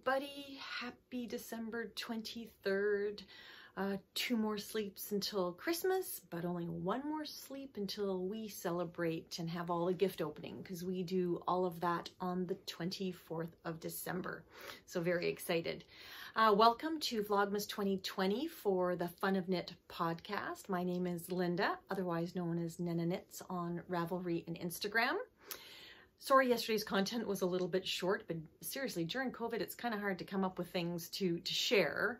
everybody. Happy December 23rd. 2 more sleeps until Christmas, but only 1 more sleep until we celebrate and have all the gift opening, because we do all of that on the 24th of December. So very excited. Welcome to Vlogmas 2020 for the Fun of Knit podcast. My name is Linda, otherwise known as Nena Knits on Ravelry and Instagram. Sorry, yesterday's content was a little bit short, but seriously, during COVID, it's kind of hard to come up with things to share.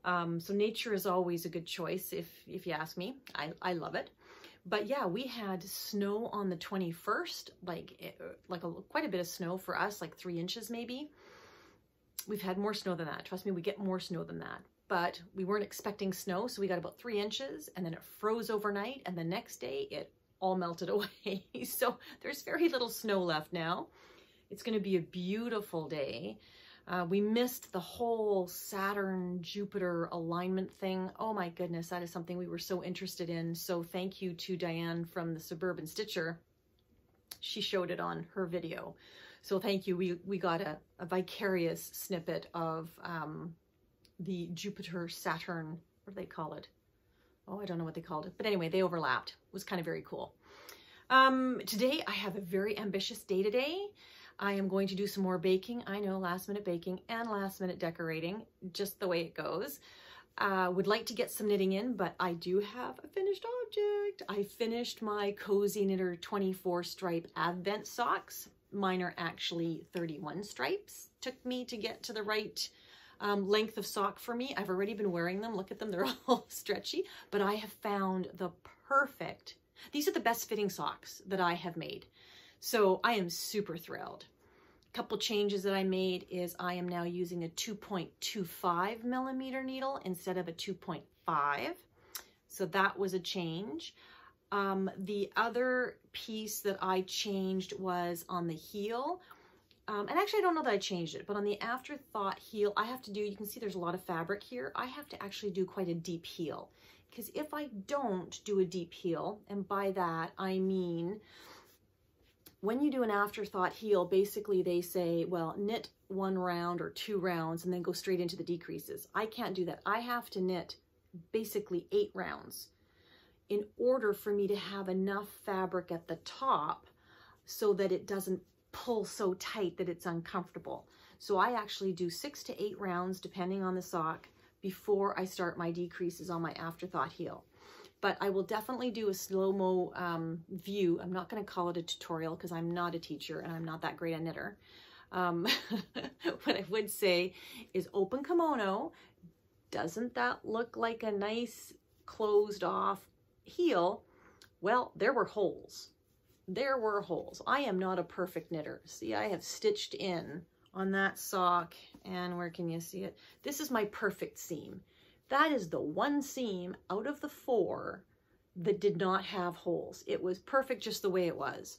So nature is always a good choice, if you ask me. I love it. But yeah, we had snow on the 21st, quite a bit of snow for us, like 3 inches maybe. We've had more snow than that. Trust me, we get more snow than that. But we weren't expecting snow, so we got about 3 inches, and then it froze overnight, and the next day it all melted away. So there's very little snow left now. It's going to be a beautiful day. We missed the whole Saturn-Jupiter alignment thing. Oh my goodness, that is something we were so interested in. So thank you to Diane from the Suburban Stitcher. She showed it on her video. So thank you. We got a vicarious snippet of the Jupiter-Saturn, what do they call it? Oh, I don't know what they called it. But anyway, they overlapped. It was kind of very cool. Today, I have a very ambitious day today. I am going to do some more baking. I know, last minute baking and last minute decorating, just the way it goes. Would like to get some knitting in, but I do have a finished object. I finished my Cozy Knitter 24 stripe Advent socks. Mine are actually 31 stripes. Took me to get to the right length of sock for me. I've already been wearing them. Look at them, they're all stretchy, but I have found the perfect, these are the best fitting socks that I have made. So I am super thrilled. A couple changes that I made is I am now using a 2.25 millimeter needle instead of a 2.5. So that was a change. The other piece that I changed was on the heel. And actually, I don't know that I changed it, but on the afterthought heel, I have to do, you can see there's a lot of fabric here. I have to actually do quite a deep heel, because if I don't do a deep heel, and by that, I mean, when you do an afterthought heel, basically they say, well, knit 1 round or 2 rounds and then go straight into the decreases. I can't do that. I have to knit basically 8 rounds in order for me to have enough fabric at the top so that it doesn't pull so tight that it's uncomfortable. So I actually do 6 to 8 rounds, depending on the sock, before I start my decreases on my afterthought heel. But I will definitely do a slow-mo view. I'm not going to call it a tutorial because I'm not a teacher and I'm not that great a knitter. What I would say is open kimono. Doesn't that look like a nice closed off heel? Well, there were holes. There were holes. I am not a perfect knitter. See, I have stitched in on that sock, and where can you see it? This is my perfect seam. That is the one seam out of the 4 that did not have holes. It was perfect just the way it was.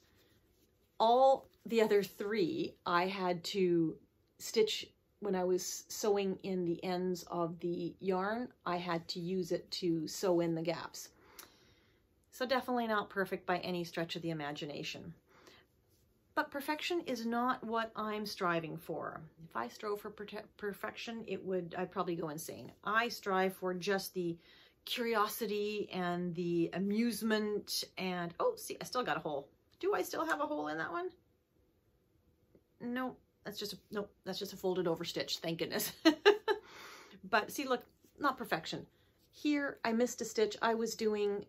All the other 3, I had to stitch when I was sewing in the ends of the yarn. I had to use it to sew in the gaps. So definitely not perfect by any stretch of the imagination. But perfection is not what I'm striving for. If I strove for perfection, I'd probably go insane. I strive for just the curiosity and the amusement and, oh, see, I still got a hole. Do I still have a hole in that one? No, that's just a folded over stitch, thank goodness. But see, look, not perfection. Here, I missed a stitch. I was doing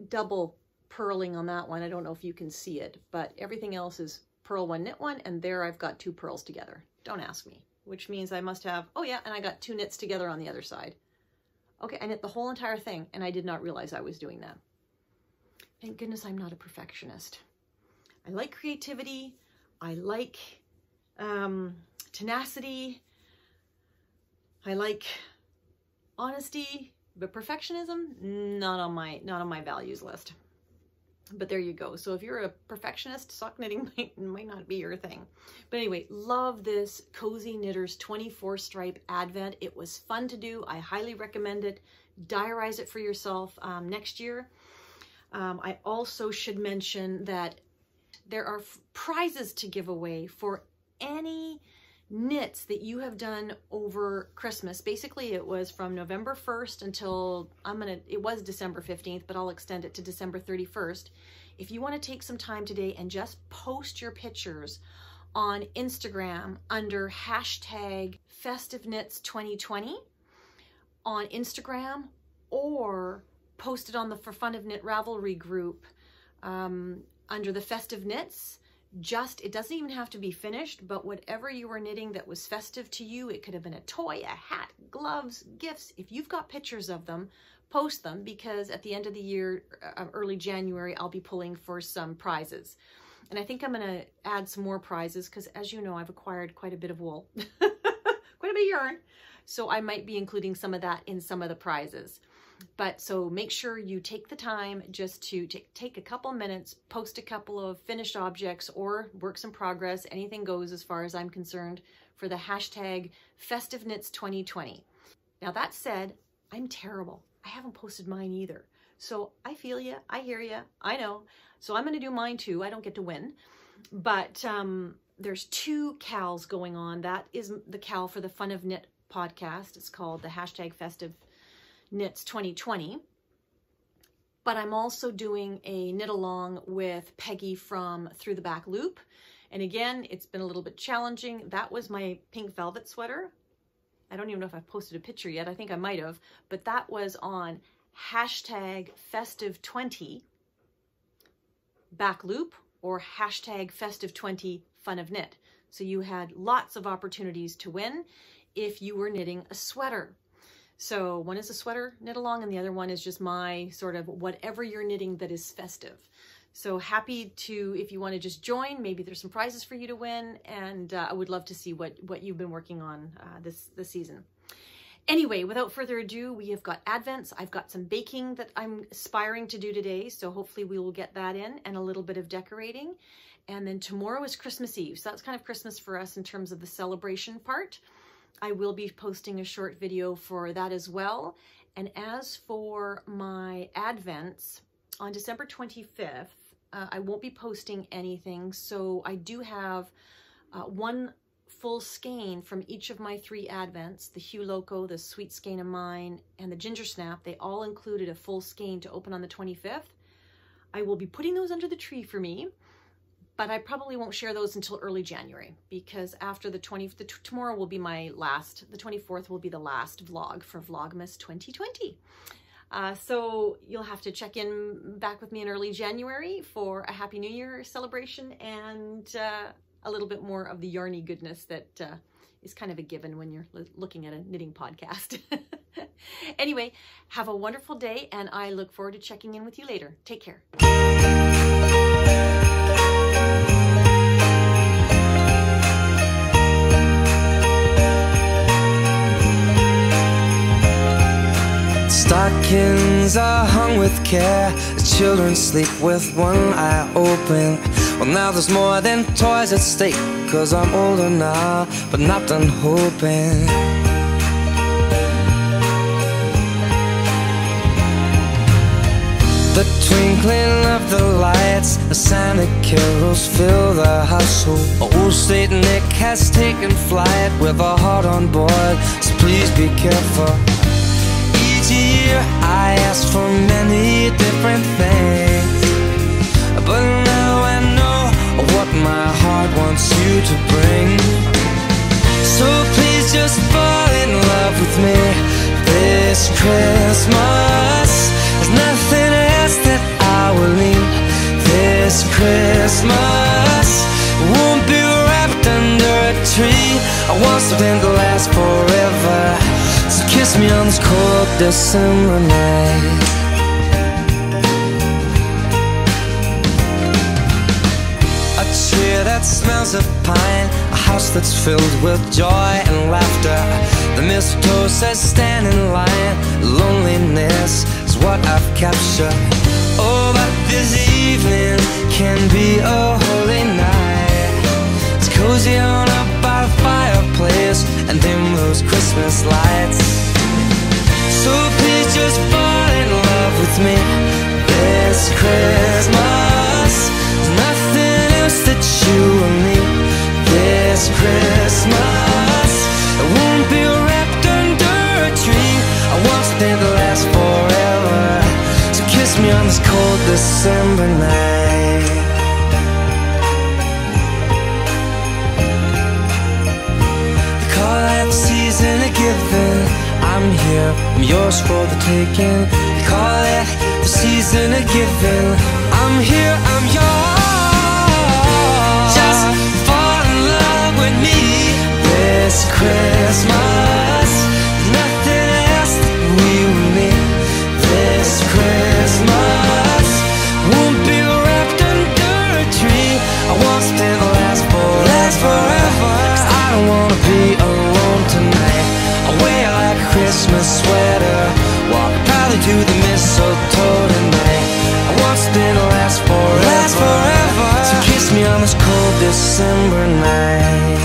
double purling on that one. I don't know if you can see it, but everything else is purl 1, knit 1, and there I've got 2 purls together. Don't ask me, which means I must have, oh yeah, and I got 2 knits together on the other side. Okay, I knit the whole entire thing, and I did not realize I was doing that. Thank goodness I'm not a perfectionist. I like creativity. I like tenacity. I like honesty. But perfectionism, not on my values list. But there you go. So if you're a perfectionist, sock knitting might not be your thing. But anyway, love this Cozy Knitters 24 stripe Advent. It was fun to do. I highly recommend it. Diarize it for yourself next year. I also should mention that there are prizes to give away for any knits that you have done over Christmas. Basically, it was from November 1st until it was December 15th, but I'll extend it to December 31st. If you want to take some time today and just post your pictures on Instagram under hashtag FestiveKnits2020 on Instagram, or post it on the For Fun of Knit Ravelry group under the Festive Knits. It doesn't even have to be finished, but whatever you were knitting that was festive to you, it could have been a toy, a hat, gloves, gifts. If you've got pictures of them, post them, because at the end of the year, early January, I'll be pulling for some prizes. And I think I'm going to add some more prizes because, as you know, I've acquired quite a bit of wool, quite a bit of yarn. So I might be including some of that in some of the prizes. But so make sure you take the time just to take a couple minutes, post a couple of finished objects or works in progress, anything goes as far as I'm concerned, for the hashtag FestiveKnits2020. Now that said, I'm terrible. I haven't posted mine either. So I feel you, I hear you, I know. So I'm going to do mine too. I don't get to win. But there's 2 cals going on. That is the cal for the Fun of Knit podcast. It's called the hashtag FestiveKnits2020. But I'm also doing a knit along with Peggy from Through the Back Loop. And again, it's been a little bit challenging. That was my pink velvet sweater. I don't even know if I've posted a picture yet. I think I might have. But that was on hashtag Festive20 Back Loop or hashtag Festive20 Fun of Knit. So you had lots of opportunities to win if you were knitting a sweater. So one is a sweater knit along and the other one is just my sort of whatever you're knitting that is festive. So happy to, if you want to just join, maybe there's some prizes for you to win, and I would love to see what you've been working on this season. Anyway, without further ado, we have got Advents. I've got some baking that I'm aspiring to do today, so hopefully we will get that in, and a little bit of decorating. And then tomorrow is Christmas Eve, so that's kind of Christmas for us in terms of the celebration part. I will be posting a short video for that as well. And as for my Advents, on December 25th, I won't be posting anything, so I do have one full skein from each of my 3 Advents, the Hue Loco, the Sweet Skein of Mine, and the Ginger Snap. They all included a full skein to open on the 25th. I will be putting those under the tree for me, but I probably won't share those until early January, because after the tomorrow will be my last, the 24th will be the last vlog for Vlogmas 2020. So you'll have to check in back with me in early January for a Happy New Year celebration and a little bit more of the yarny goodness that is kind of a given when you're looking at a knitting podcast. Anyway, have a wonderful day, and I look forward to checking in with you later. Take care. Stockings are hung with care. The children sleep with one eye open. Well, now there's more than toys at stake, 'cause I'm older now, but not done hoping. The twinkling of the lights, the Santa carols fill the household. Old Saint Nick has taken flight with a heart on board, so please be careful. Each year I ask for many different things, but now I know what my heart wants you to bring. So please just fall in love with me this Christmas. There's nothing else that I will need this Christmas. It won't be wrapped under a tree. I want something to last forever. So kiss me on this cold December night. A tree that smells of pine, a house that's filled with joy and laughter. The mistletoe says stand in line. Loneliness is what I've captured. Oh, but this evening can be a holy night. It's cozy on up by the fireplace and dim those Christmas lights. So please just fall in love with me this Christmas. There's nothing else that you will need this Christmas. kiss me on this cold December night. They call it the season of giving. I'm here, I'm yours for the taking. They call it the season of giving. I'm here, I'm yours. Just fall in love with me this Christmas. Nothing else that we will need this Christmas. Won't be wrapped under a tree. I want something to last forever. 'Cause I don't wanna be alone tonight. I'll wear like a Christmas sweater, walk proudly to the mistletoe tonight. I want something to last forever. So kiss me on this cold December night.